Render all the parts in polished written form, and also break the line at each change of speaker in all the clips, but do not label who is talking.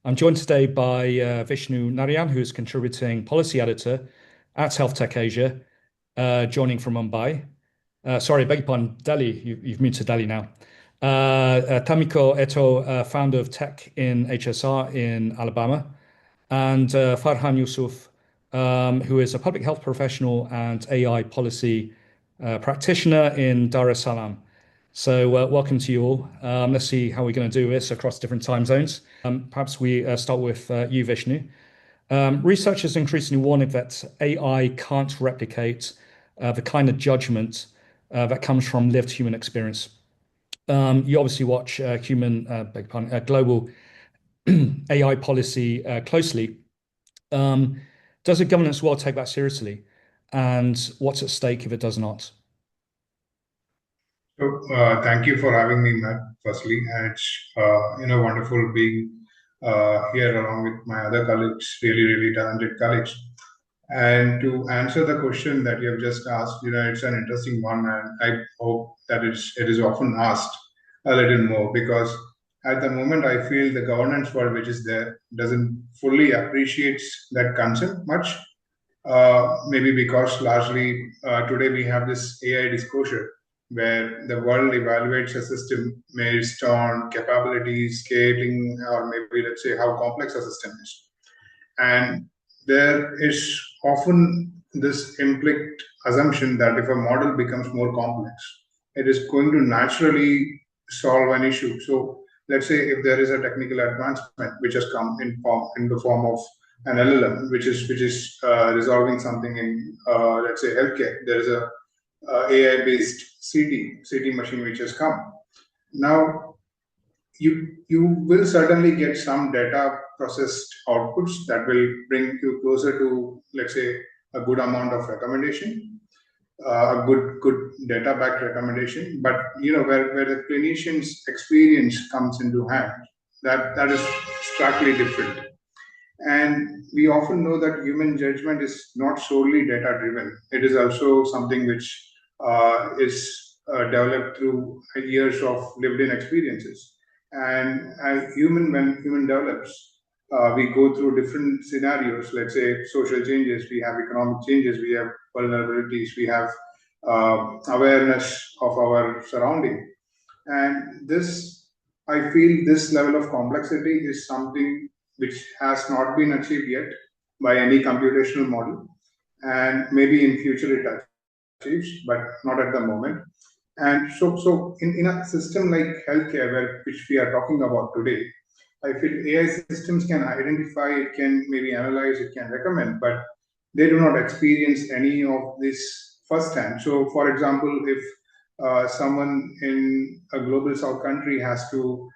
I'm joined today by Vishnu Narayan, who is contributing policy editor at HealthTechAsia, joining from Mumbai. Sorry, beg your pardon, Delhi. You've moved to Delhi now. Tamiko Eto, founder of TechinHSR in Alabama, and Farhan Yusuf, who is a public health professional and AI policy practitioner in Dar es Salaam. So welcome to you all. Let's see how we're going to do this across different time zones. Perhaps we start with you, Vishnu. Research is increasingly warning that AI can't replicate the kind of judgment that comes from lived human experience. You obviously watch global AI policy closely. Does the governance world take that seriously? And what's at stake if it does not?
So, thank you for having me, Matt, firstly. And it's, wonderful being here along with my other colleagues, really, really talented colleagues. And to answer the question that you have just asked, it's an interesting one, and I hope that it is often asked a little more because at the moment I feel the governance world which is there doesn't fully appreciates that concept much. Maybe because largely today we have this AI disclosure where the world evaluates a system based on capabilities, scaling, or maybe let's say how complex a system is. And there is often this implicit assumption that if a model becomes more complex, it is going to naturally solve an issue. So let's say if there is a technical advancement which has come in the form of an LLM, which is resolving something in let's say healthcare. There is a AI-based CT machine which has come. Now you will certainly get some data processed outputs that will bring you closer to, let's say, a good amount of recommendation, a good data backed recommendation. But where the clinician's experience comes into hand, that is starkly different. And we often know that human judgment is not solely data driven. It is also something which is developed through years of lived in experiences. And when human develops, we go through different scenarios. Let's say social changes, we have economic changes, we have vulnerabilities, we have awareness of our surrounding. And I feel this level of complexity is something which has not been achieved yet by any computational model. And maybe in future it achieves, but not at the moment. And so in a system like healthcare, which we are talking about today, I feel AI systems can identify, it can maybe analyze, it can recommend, but they do not experience any of this firsthand. So, for example, if someone in a global south country has to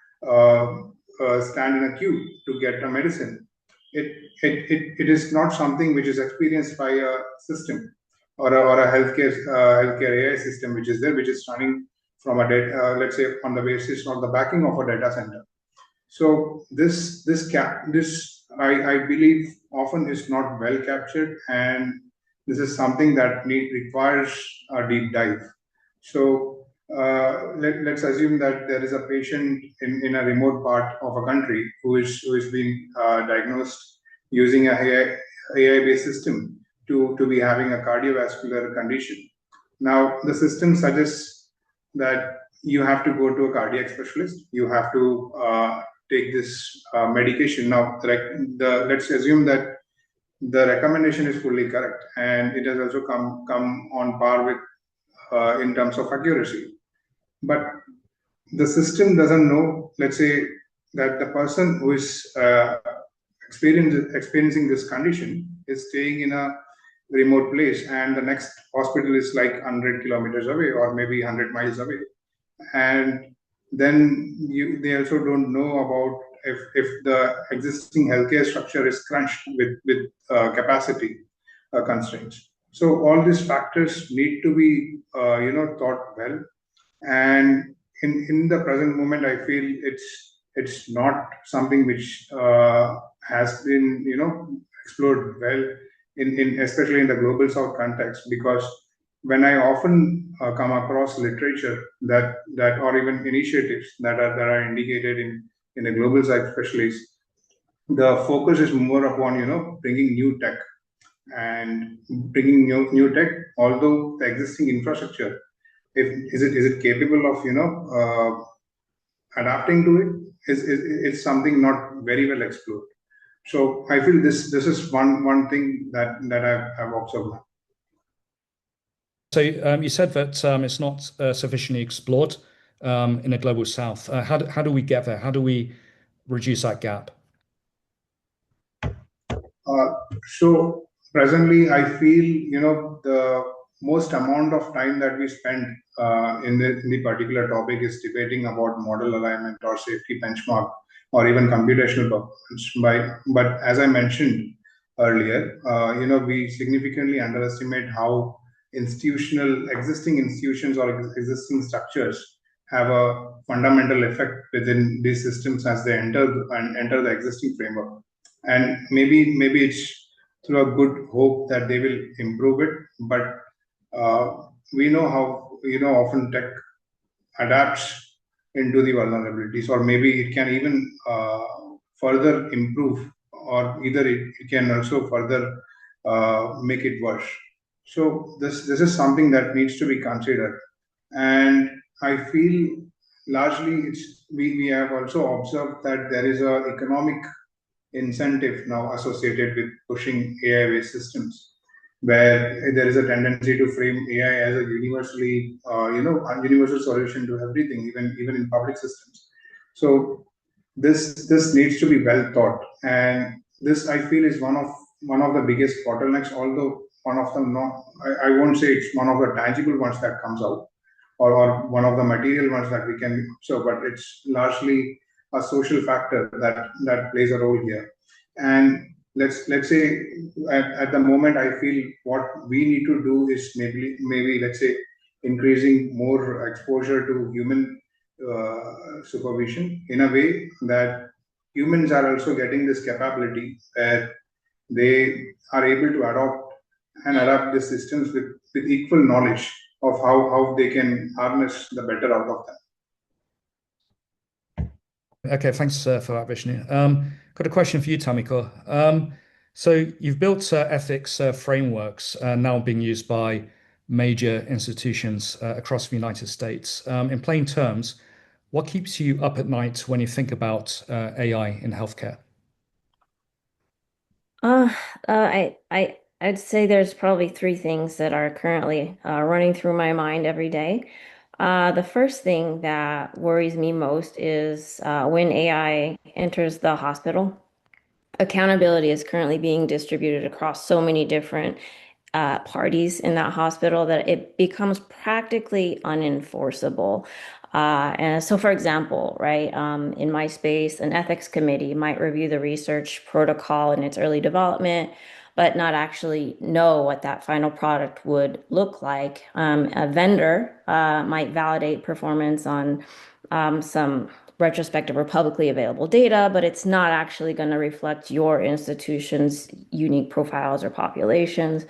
stand in a queue to get a medicine, it is not something which is experienced by a system or a healthcare AI system which is there, which is running from a data, let's say on the basis of the backing of a data center. So this I believe often is not well captured, and this is something that requires a deep dive. So let's assume that there is a patient in a remote part of a country who is being diagnosed using a AI-based system to be having a cardiovascular condition. Now the system suggests that you have to go to a cardiac specialist. You have to take this medication. Now let's assume that the recommendation is fully correct, and it has also come on par with in terms of accuracy. But the system doesn't know, let's say, that the person who is experiencing this condition is staying in a remote place, and the next hospital is like 100 kilometers away or maybe 100 miles away. And then they also don't know about if the existing healthcare structure is crunched with capacity constraints. So all these factors need to be thought well. And in the present moment, I feel it's not something which has been explored well in especially in the global south context, because when I often come across literature that or even initiatives that are indicated in the global south, especially, the focus is more upon bringing new tech and bringing new tech. Although the existing infrastructure, if is it capable of adapting to it, is it's something not very well explored. So I feel this is one thing that I've observed.
So you said that it's not sufficiently explored in the global south. How do we get there? How do we reduce that gap?
Uh, so presently, I feel the most amount of time that we spend in the particular topic is debating about model alignment or safety benchmark or even computational performance. But as I mentioned earlier, we significantly underestimate how existing institutions or existing structures have a fundamental effect within these systems as they enter the existing framework. And maybe it's through a good hope that they will improve it. But uh, we know how often tech adapts into the vulnerabilities, or maybe it can even further improve, or either it can also further make it worse. So this is something that needs to be considered. And I feel largely we have also observed that there is a economic incentive now associated with pushing AI-based systems, where there is a tendency to frame AI as a a universal solution to everything, even in public systems. So this needs to be well thought, and this I feel is one of the biggest bottlenecks. Although one of them not, I won't say it's one of the tangible ones that comes out, or one of the material ones that we can observe, but it's largely a social factor that plays a role here. And let's say at the moment, I feel what we need to do is maybe let's say increasing more exposure to human supervision, in a way that humans are also getting this capability where they are able to adopt and adapt the systems with equal knowledge of how they can harness the better out of them.
Okay, thanks for that, Vishnu. Got a question for you, Tamiko. So you've built ethics frameworks now being used by major institutions across the United States. In plain terms, what keeps you up at night when you think about AI in healthcare?
Uh, I'd say there's probably three things that are currently running through my mind every day. The first thing that worries me most is when AI enters the hospital. Accountability is currently being distributed across so many different parties in that hospital that it becomes practically unenforceable. And so, for example, right, in my space, an ethics committee might review the research protocol in its early development, but not actually know what that final product would look like. A vendor might validate performance on some retrospective or publicly available data, but it's not actually going to reflect your institution's unique profiles or populations.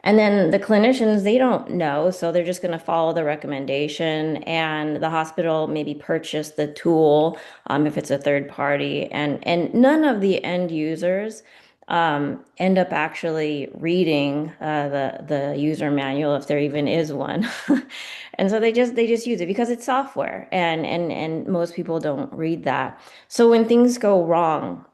And then the clinicians, they don't know, so they're just going to follow the recommendation, and the hospital maybe purchase the tool if it's a third party, and none of the end users end up actually reading the user manual if there even is one. And so they just use it because it's software, and most people don't read that. So when things go wrong,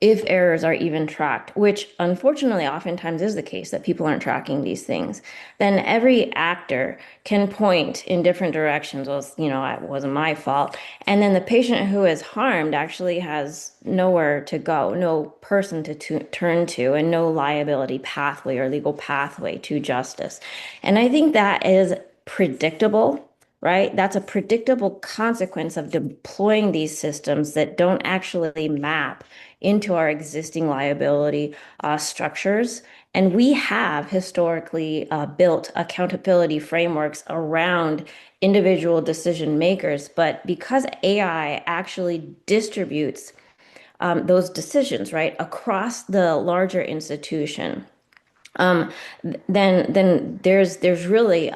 if errors are even tracked, which unfortunately oftentimes is the case that people aren't tracking these things, then every actor can point in different directions. Well, it wasn't my fault. And then the patient who is harmed actually has nowhere to go, no person to turn to, and no liability pathway or legal pathway to justice. And I think that is predictable, right? That's a predictable consequence of deploying these systems that don't actually map into our existing liability structures. And we have historically built accountability frameworks around individual decision makers. But because AI actually distributes those decisions, right, across the larger institution, then there's really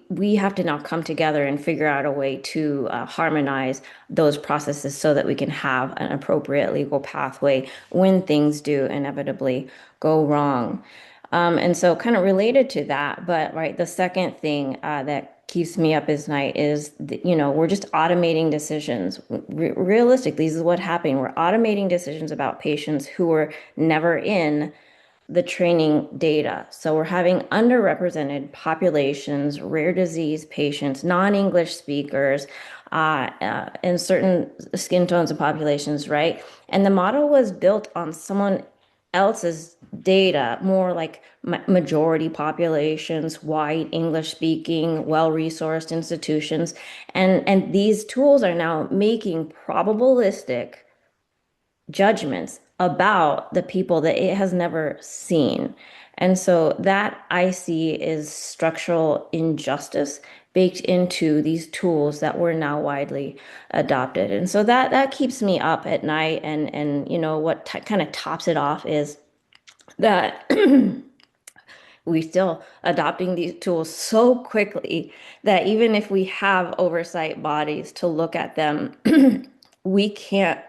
we have to now come together and figure out a way to harmonize those processes so that we can have an appropriate legal pathway when things do inevitably go wrong. And so kind of related to that, but right, the second thing that keeps me up at night is, we're just automating decisions. Realistically, this is what happening. We're automating decisions about patients who were never in the training data. So we're having underrepresented populations, rare disease patients, non-English speakers, in certain skin tones of populations, right? And the model was built on someone else's data, more like majority populations, white, English speaking, well-resourced institutions. And these tools are now making probabilistic judgments about the people that it has never seen. And so that I see is structural injustice baked into these tools that were now widely adopted. And so that keeps me up at night. And what kind of tops it off is that we still adopting these tools so quickly that even if we have oversight bodies to look at them, we can't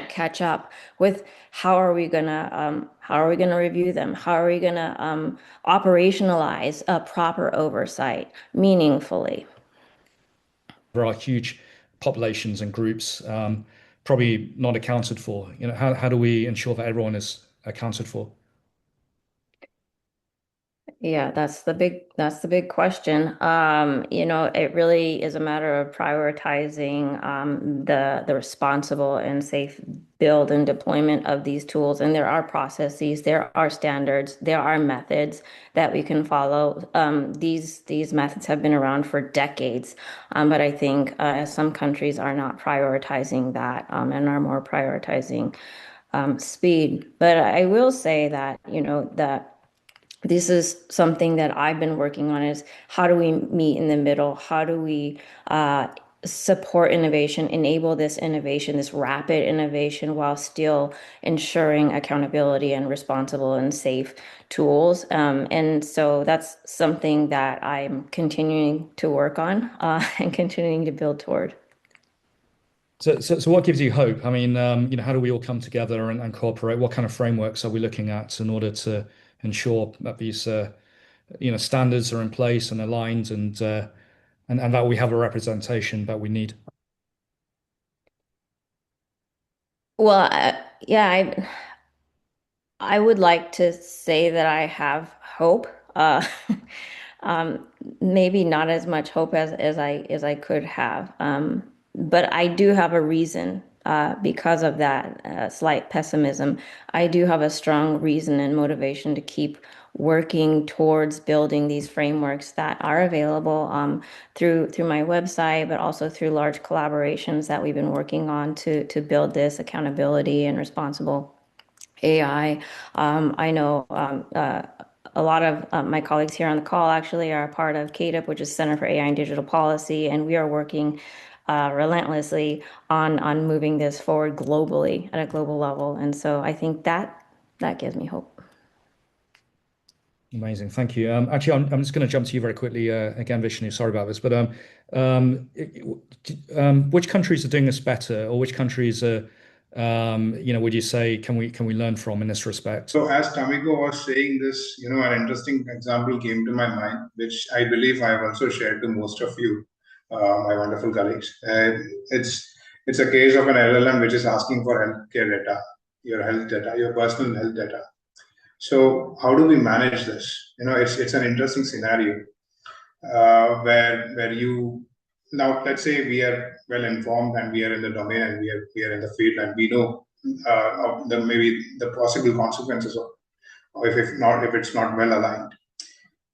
catch up with how are we gonna review them? How are we gonna operationalize a proper oversight meaningfully?
There are huge populations and groups probably not accounted for. How do we ensure that everyone is accounted for?
Yeah, that's the big question. It really is a matter of prioritizing the responsible and safe build and deployment of these tools. And there are processes, there are standards, there are methods that we can follow. These methods have been around for decades, but I think some countries are not prioritizing that and are more prioritizing speed. But I will say that, that this is something that I've been working on is how do we meet in the middle? How do we support innovation, enable this innovation, this rapid innovation, while still ensuring accountability and responsible and safe tools? And so that's something that I'm continuing to work on and continuing to build toward.
So what gives you hope? I mean, how do we all come together and cooperate? What kind of frameworks are we looking at in order to ensure that these standards are in place and aligned and that we have a representation that we need?
Well, yeah, I would like to say that I have hope. Maybe not as much hope as I could have. But I do have a reason because of that slight pessimism. I do have a strong reason and motivation to keep working towards building these frameworks that are available through my website, but also through large collaborations that we've been working on to build this accountability and responsible AI. I know a lot of my colleagues here on the call actually are a part of CAIDP, which is Center for AI and Digital Policy, and we are working relentlessly on moving this forward globally at a global level. And so I think that gives me hope.
Amazing, thank you. Actually, I'm just going to jump to you very quickly again, Vishnu. Sorry about this, but um, which countries are doing this better, or which countries are, would you say can we learn from in this respect?
So as Tamiko was saying this, an interesting example came to my mind, which I believe I have also shared to most of you, my wonderful colleagues. It's a case of an LLM which is asking for healthcare data, your health data, your personal health data. So how do we manage this? It's an interesting scenario where you now, let's say we are well informed and we are in the domain and we are in the field and we know of the maybe the possible consequences of if it's not well aligned.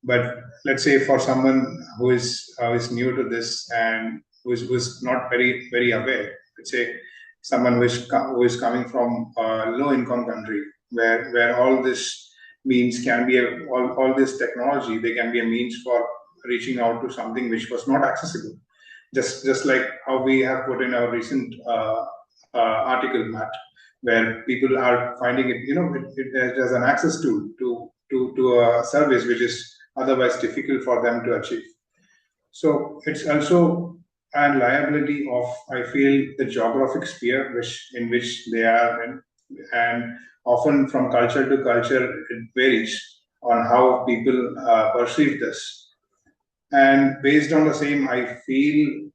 But let's say for someone who is new to this and who is not very very aware, let's say someone who is coming from a low income country where all this means can be all this technology, they can be a means for reaching out to something which was not accessible, just like how we have put in our recent article, Matt, where people are finding it, there's an access to to a service which is otherwise difficult for them to achieve. So it's also a liability of, I feel, the geographic sphere in which they are in, and often from culture to culture it varies on how people perceive this. And based on the same, I feel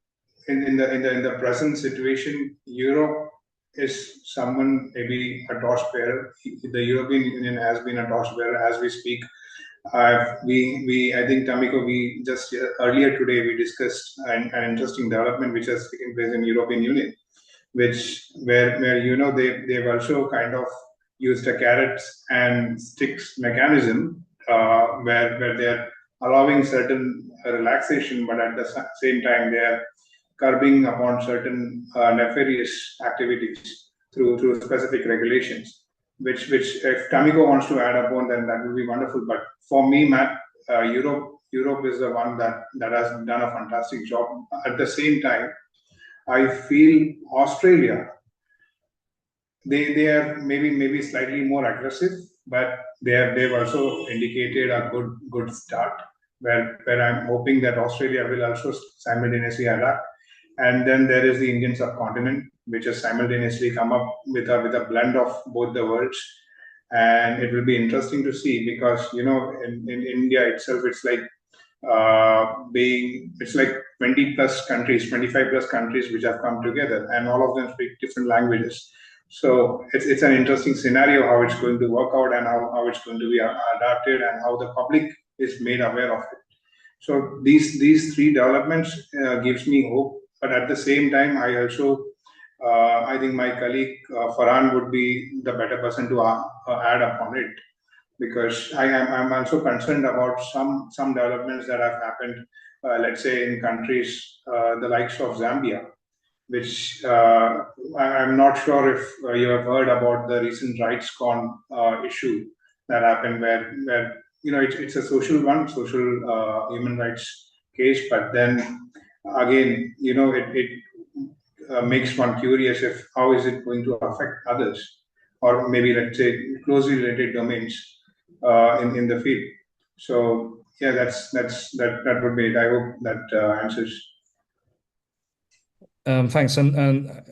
in the present situation, Europe is someone, maybe a torchbearer. The European Union has been a torchbearer as we speak. I think, Tamiko, we just earlier today we discussed an interesting development which has taken place in European Union, where they've also kind of used a carrots and sticks mechanism, where they're allowing certain relaxation, but at the same time they are curbing upon certain nefarious activities through specific regulations. Which if Tamiko wants to add upon, then that would be wonderful. But for me, Matt, Europe is the one that has done a fantastic job. At the same time, I feel Australia, they are maybe slightly more aggressive, but they've also indicated a good start, where I'm hoping that Australia will also simultaneously adapt. And then there is the Indian subcontinent, which has simultaneously come up with a blend of both the worlds. And it will be interesting to see, because in India itself, it's like 20 plus countries, 25 plus countries which have come together, and all of them speak different languages. So it's an interesting scenario how it's going to work out, and how it's going to be adapted, and how the public is made aware of it. So these three developments gives me hope, but at the same time, I think my colleague Farhan would be the better person to add upon it, because I'm also concerned about some developments that have happened, let's say in countries the likes of Zambia, which I'm not sure if you have heard about the recent RightsCon issue that happened, where it's a social human rights case, but then again, it makes one curious, if how is it going to affect others, or maybe, let's say, closely related domains in the field. So yeah, that would be it. I hope that answers.
Thanks, and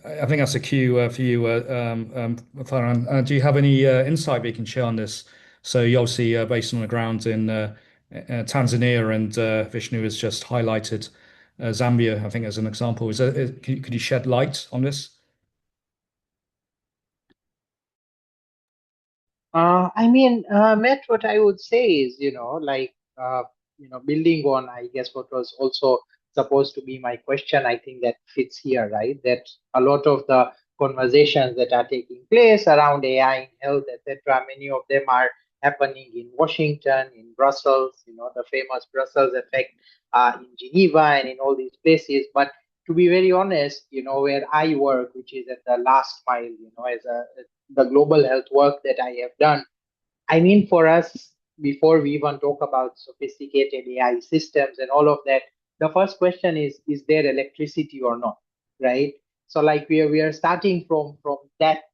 I think that's a cue for you, Farhan. Do you have any insight we can share on this? So you're obviously based on the ground in Tanzania, and Vishnu has just highlighted Zambia, I think, as an example. Could you shed light on this?
Matt, what I would say is, building on, I guess, what was also supposed to be my question, I think that fits here, right? That a lot of the conversations that are taking place around AI in health, etc., many of them are happening in Washington, in Brussels, the famous Brussels effect, in Geneva, and in all these places. But to be very honest, where I work, which is at the last mile, as the global health work that I have done, I mean, for us, before we even talk about sophisticated AI systems and all of that, the first question is there electricity or not, right? So like we are starting from that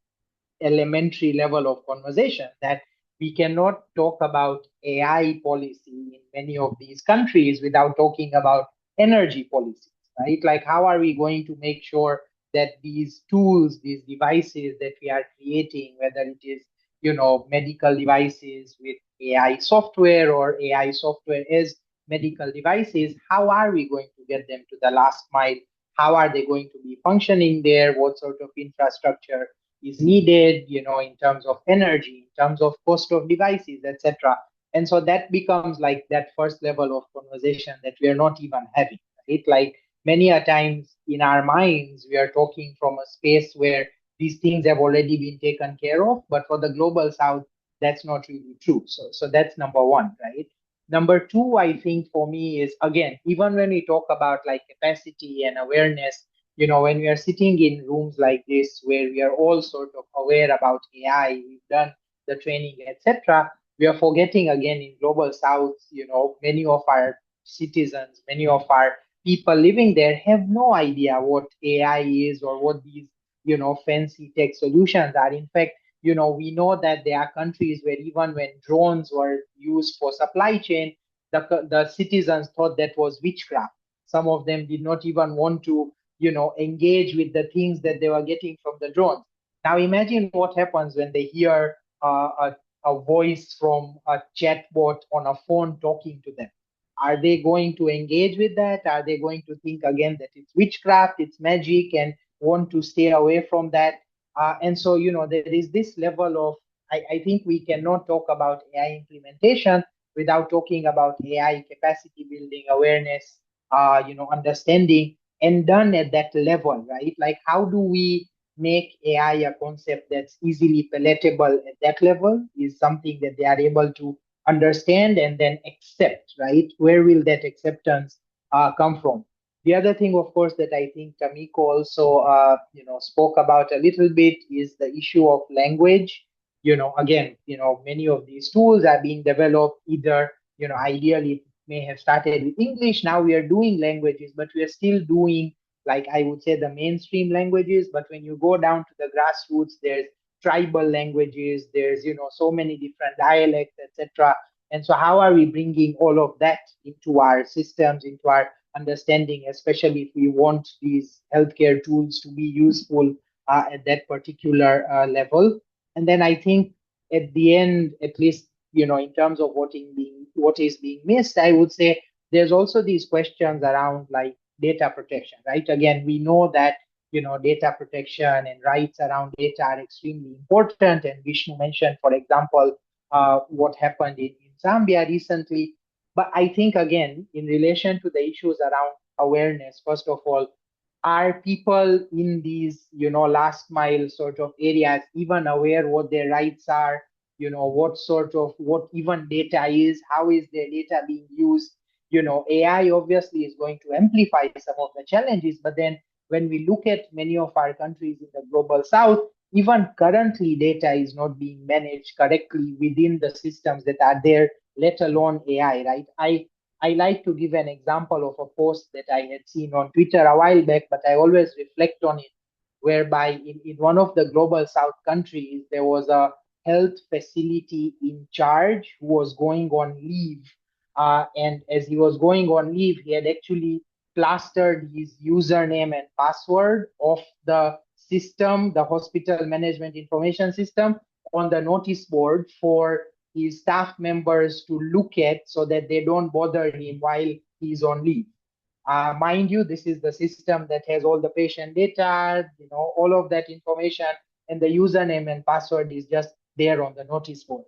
elementary level of conversation, that we cannot talk about AI policy in many of these countries without talking about energy policies, right? Like, how are we going to make sure that these tools, these devices that we are creating, whether it is, medical devices with AI software or AI software as medical devices, how are we going to get them to the last mile? How are they going to be functioning there? What sort of infrastructure is needed, in terms of energy, in terms of cost of devices, etc. And so that becomes like that first level of conversation that we are not even having, right? Like, many a times in our minds, we are talking from a space where these things have already been taken care of, but for the global south, that's not really true. So that's number one, right? Number two, I think for me is, again, even when we talk about like capacity and awareness, when we are sitting in rooms like this where we are all sort of aware about AI, we've done the training, etc., we are forgetting, again, in global south, many of our citizens, many of our people living there have no idea what AI is, or what these fancy tech solutions are. In fact, we know that there are countries where even when drones were used for supply chain, the citizens thought that was witchcraft. Some of them did not even want to, engage with the things that they were getting from the drones. Now imagine what happens when they hear a voice from a chatbot on a phone talking to them. Are they going to engage with that? Are they going to think again that it's witchcraft, it's magic, and want to stay away from that? And so, there is this level of, I think we cannot talk about AI implementation without talking about AI capacity building, awareness, understanding, and done at that level, right? Like, how do we make AI a concept that's easily palatable at that level is something that they are able to understand and then accept, right? Where will that acceptance come from? The other thing, of course, that I think Tamiko also, spoke about a little bit is the issue of language. Again, many of these tools are being developed either, ideally it may have started with English. Now we are doing languages, but we are still doing, like I would say, the mainstream languages. But when you go down to the grassroots, there's tribal languages, there's, so many different dialects, etc. And so how are we bringing all of that into our systems, into our understanding, especially if we want these healthcare tools to be useful at that particular level? And then I think at the end, at least, in terms of what is being missed, I would say there's also these questions around like data protection, right? Again, we know that data protection and rights around data are extremely important. And Vishnu mentioned, for example, what happened in Zambia recently. But I think, again, in relation to the issues around awareness, first of all, are people in these, last mile sort of areas even aware what their rights are, what even data is, how is their data being used? AI obviously is going to amplify some of the challenges, but then when we look at many of our countries in the global south, even currently data is not being managed correctly within the systems that are there, let alone AI, right? I like to give an example of a post that I had seen on Twitter a while back, but I always reflect on it, whereby in one of the global south countries, there was a health facility in charge who was going on leave. And as he was going on leave, he had actually plastered his username and password of the system, the hospital management information system, on the notice board for his staff members to look at so that they don't bother him while he's on leave. Mind you, this is the system that has all the patient data, all of that information, and the username and password is just there on the notice board.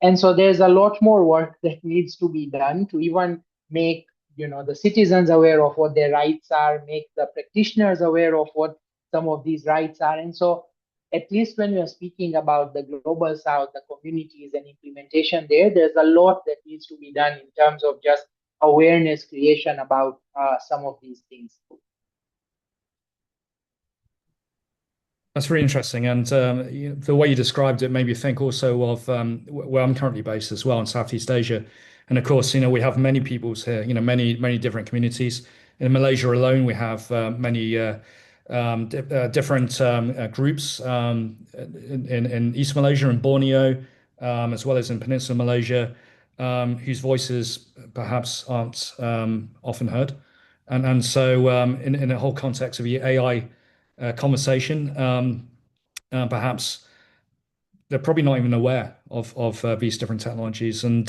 And so there's a lot more work that needs to be done to even make the citizens aware of what their rights are, make the practitioners aware of what some of these rights are. And so at least when we are speaking about the global south, the communities and implementation there's a lot that needs to be done in terms of just awareness creation about some of these things.
That's very interesting. And the way you described it made me think also of where I'm currently based as well in Southeast Asia. And of course, we have many peoples here, many different communities. In Malaysia alone, we have many different groups in East Malaysia and Borneo, as well as in Peninsular Malaysia, whose voices perhaps aren't often heard. And so in the whole context of the AI conversation, perhaps they're probably not even aware of these different technologies. And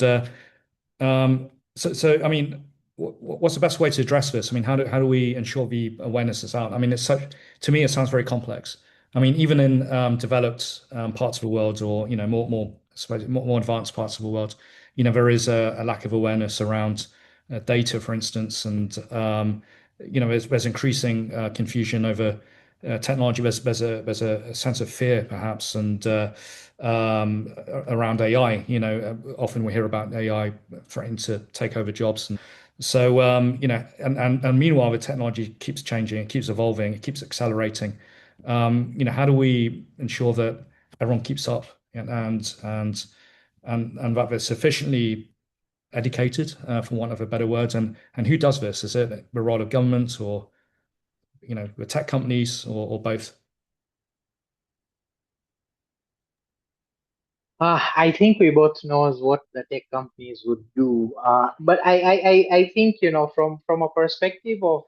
so I mean, what's the best way to address this? I mean, how do we ensure the awareness is out? I mean, to me, it sounds very complex. I mean, even in developed parts of the world, or more advanced parts of the world, there is a lack of awareness around data, for instance, and there's increasing confusion over technology. There's a sense of fear, perhaps, and around AI. Often we hear about AI threatening to take over jobs, and so and meanwhile, the technology keeps changing, it keeps evolving, it keeps accelerating. How do we ensure that everyone keeps up and that they're sufficiently educated, for want of a better word, and who does this? Is it the role of government, or the tech companies, or both?
I think we both knows what the tech companies would do. But I think, from a perspective of,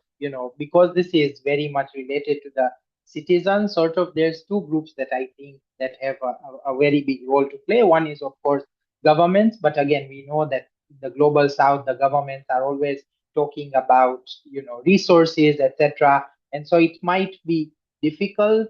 because this is very much related to the citizens, sort of, there's two groups that I think that have a very big role to play. One is, of course, governments. But again, we know that the global south, the governments are always talking about, resources, etc. And so it might be difficult,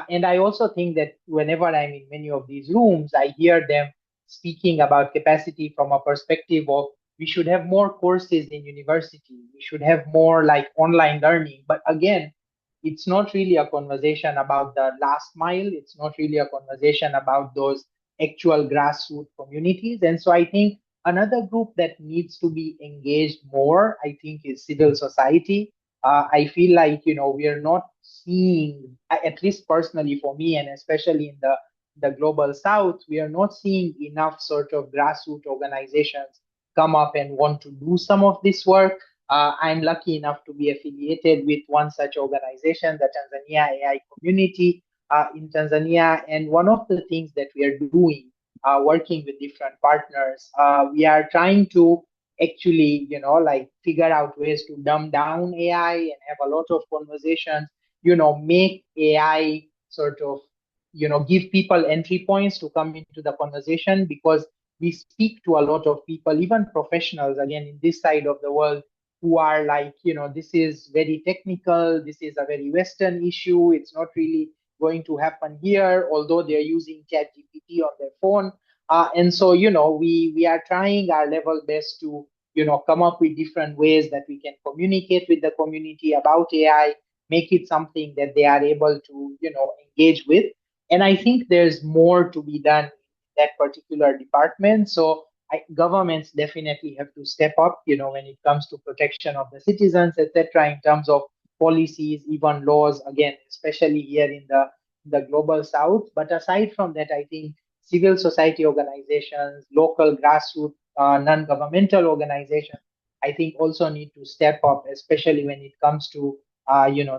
and I also think that whenever I'm in many of these rooms, I hear them speaking about capacity from a perspective of we should have more courses in university, we should have more like online learning. But again, it's not really a conversation about the last mile, it's not really a conversation about those actual grassroots communities. And so I think another group that needs to be engaged more, I think, is civil society. I feel like, we are not seeing, at least personally for me, and especially in the global south, we are not seeing enough sort of grassroots organizations come up and want to do some of this work. I'm lucky enough to be affiliated with one such organization, the Tanzania AI community in Tanzania. And one of the things that we are doing, working with different partners, we are trying to actually, like figure out ways to dumb down AI and have a lot of conversations, make AI sort of, give people entry points to come into the conversation, because we speak to a lot of people, even professionals, again, in this side of the world, who are like, this is very technical, this is a very Western issue, it's not really going to happen here, although they're using ChatGPT on their phone. And so, we are trying our level best to, come up with different ways that we can communicate with the community about AI, make it something that they are able to, engage with. And I think there's more to be done in that particular department. So governments definitely have to step up, when it comes to protection of the citizens, etc., in terms of policies, even laws, again, especially here in the global south. But aside from that, I think civil society organizations, local grassroots, non-governmental organizations, I think also need to step up, especially when it comes to,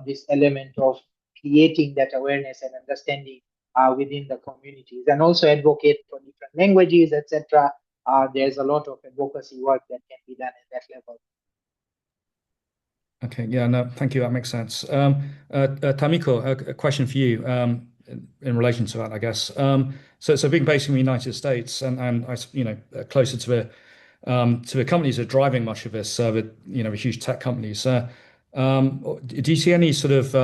this element of creating that awareness and understanding within the communities, and also advocate for different languages, etc. There's a lot of advocacy work that can be done at that level.
Okay, yeah, no, thank you. That makes sense. Tamiko, a question for you in relation to that, I guess. So being based in the United States and closer to the companies that are driving much of this, the huge tech companies. Do you see any sort of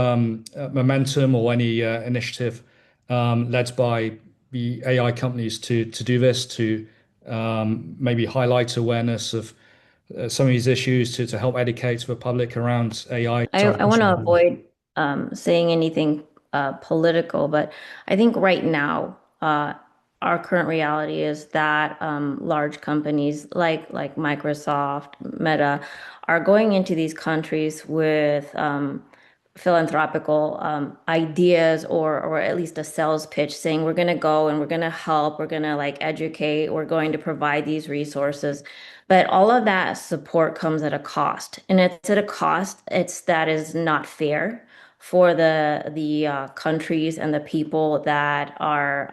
momentum or any initiative led by the AI companies to do this, to maybe highlight awareness of some of these issues, to help educate the public around AI?
I want to avoid saying anything political, but I think right now our current reality is that large companies like Microsoft, Meta, are going into these countries with philanthropical ideas, or at least a sales pitch saying we're going to go and we're going to help, we're going to like educate, we're going to provide these resources. But all of that support comes at a cost, and it's at a cost that is not fair for the countries and the people that are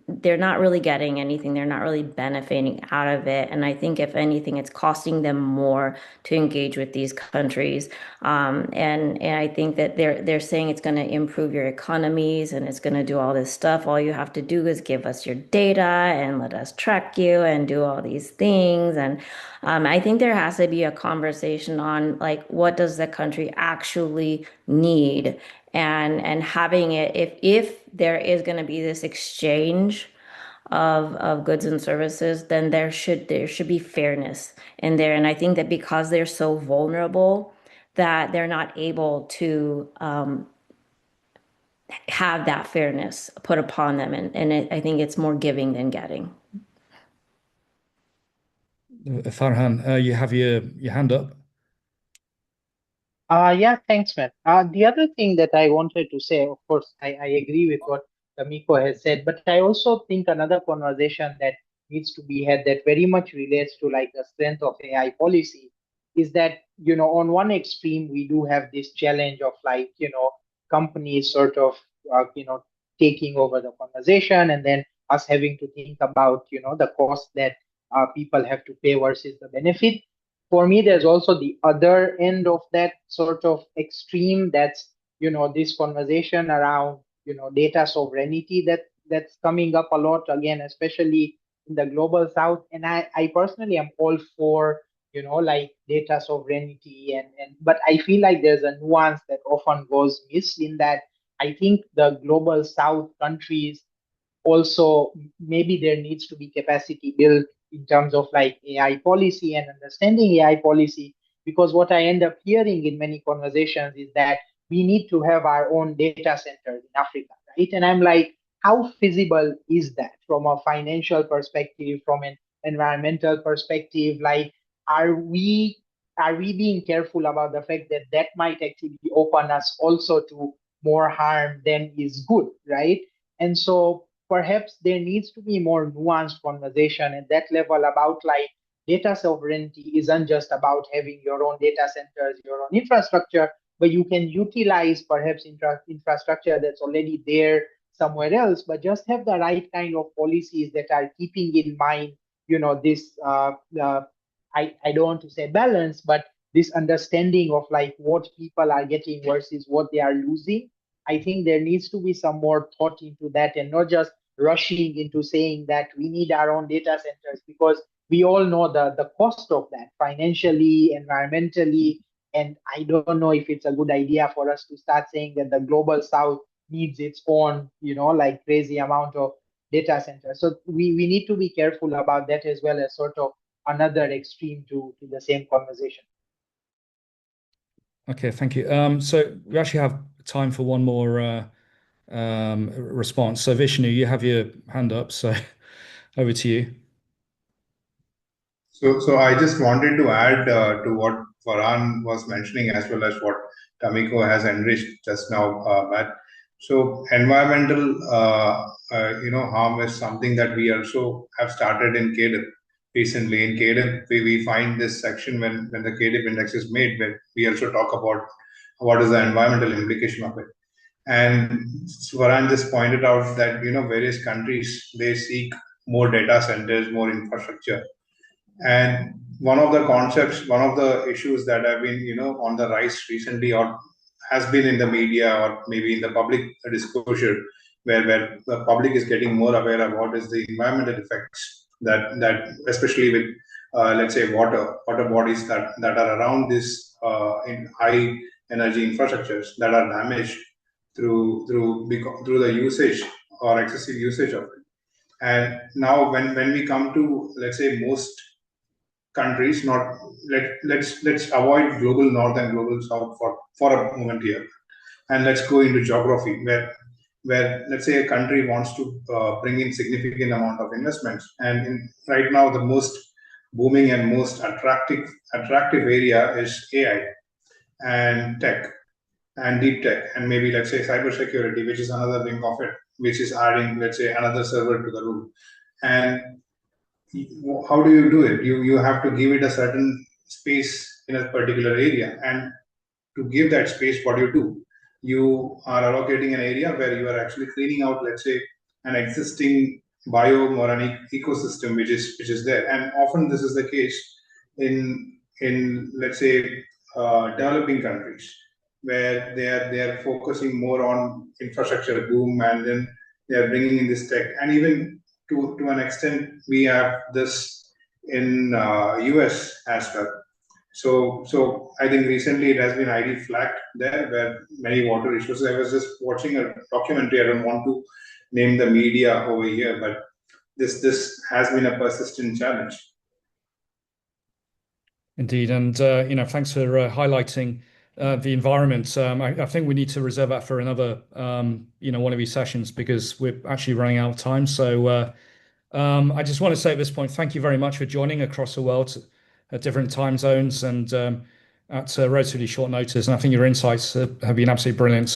they're not really getting anything, they're not really benefiting out of it. And I think if anything, it's costing them more to engage with these countries. And I think that they're saying it's going to improve your economies and it's going to do all this stuff. All you have to do is give us your data and let us track you and do all these things. And I think there has to be a conversation on like, what does the country actually need, and having it, if there is going to be this exchange of goods and services, then there should be fairness in there. And I think that because they're so vulnerable, that they're not able to have that fairness put upon them, and I think it's more giving than getting.
Farhan, you have your hand up.
Yeah, thanks, man. The other thing that I wanted to say, of course, I agree with what Tamiko has said, but I also think another conversation that needs to be had that very much relates to like the strength of AI policy is that, on one extreme, we do have this challenge of like, companies sort of, taking over the conversation and then us having to think about, the cost that people have to pay versus the benefit. For me, there's also the other end of that sort of extreme. That's, this conversation around, data sovereignty that's coming up a lot again, especially in the global south. And I personally am all for, like data sovereignty but I feel like there's a nuance that often goes missed in that. I think the global south countries also, maybe there needs to be capacity built in terms of like AI policy and understanding AI policy, because what I end up hearing in many conversations is that we need to have our own data centers in Africa, right? And I'm like, how feasible is that from a financial perspective, from an environmental perspective? Like, are we being careful about the fact that that might actually open us also to more harm than is good, right? And so perhaps there needs to be more nuanced conversation at that level about like data sovereignty isn't just about having your own data centers, your own infrastructure, but you can utilize perhaps infrastructure that's already there somewhere else, but just have the right kind of policies that are keeping in mind, this, I don't want to say balance, but this understanding of like what people are getting versus what they are losing. I think there needs to be some more thought into that and not just rushing into saying that we need our own data centers, because we all know the cost of that financially, environmentally. And I don't know if it's a good idea for us to start saying that the global south needs its own, like crazy amount of data centers. So we need to be careful about that as well, as sort of another extreme to the same conversation.
Okay, thank you. So we actually have time for one more response. So Vishnu, you have your hand up, so over to you.
So I just wanted to add to what Farhan was mentioning, as well as what Tamiko has enriched just now, Matt. So environmental, harm is something that we also have started in CAIDP recently. In CAIDP, we find this section when the CAIDP index is made, where we also talk about what is the environmental implication of it. And Farhan just pointed out that, various countries, they seek more data centers, more infrastructure. And one of the concepts, one of the issues that have been, on the rise recently, or has been in the media, or maybe in the public disclosure, where the public is getting more aware of what is the environmental effects that especially with, let's say, water bodies that are around this in high energy infrastructures that are damaged through the usage or excessive usage of it. And now when we come to, let's say, most countries, not let's avoid global north and global south for a moment here, and let's go into geography, where let's say a country wants to bring in significant amount of investments, and right now the most booming and most attractive area is AI and tech and deep tech, and maybe let's say cybersecurity, which is another wing of it, which is adding, let's say, another server to the room. And how do you do it? You have to give it a certain space in a particular area, and to give that space, what do? You are allocating an area where you are actually cleaning out, let's say, an existing biome or an ecosystem which is there. And often this is the case in let's say developing countries, where they are focusing more on infrastructure boom, and then they are bringing in this tech. And even to an extent, we have this in US as well. So I think recently it has been ID flagged there, where many water issues. I was just watching a documentary. I don't want to name the media over here, but this has been a persistent challenge.
Indeed, and thanks for highlighting the environment. I think we need to reserve that for another one of these sessions, because we're actually running out of time. So I just want to say at this point, thank you very much for joining across the world at different time zones and at relatively short notice. And I think your insights have been absolutely brilliant.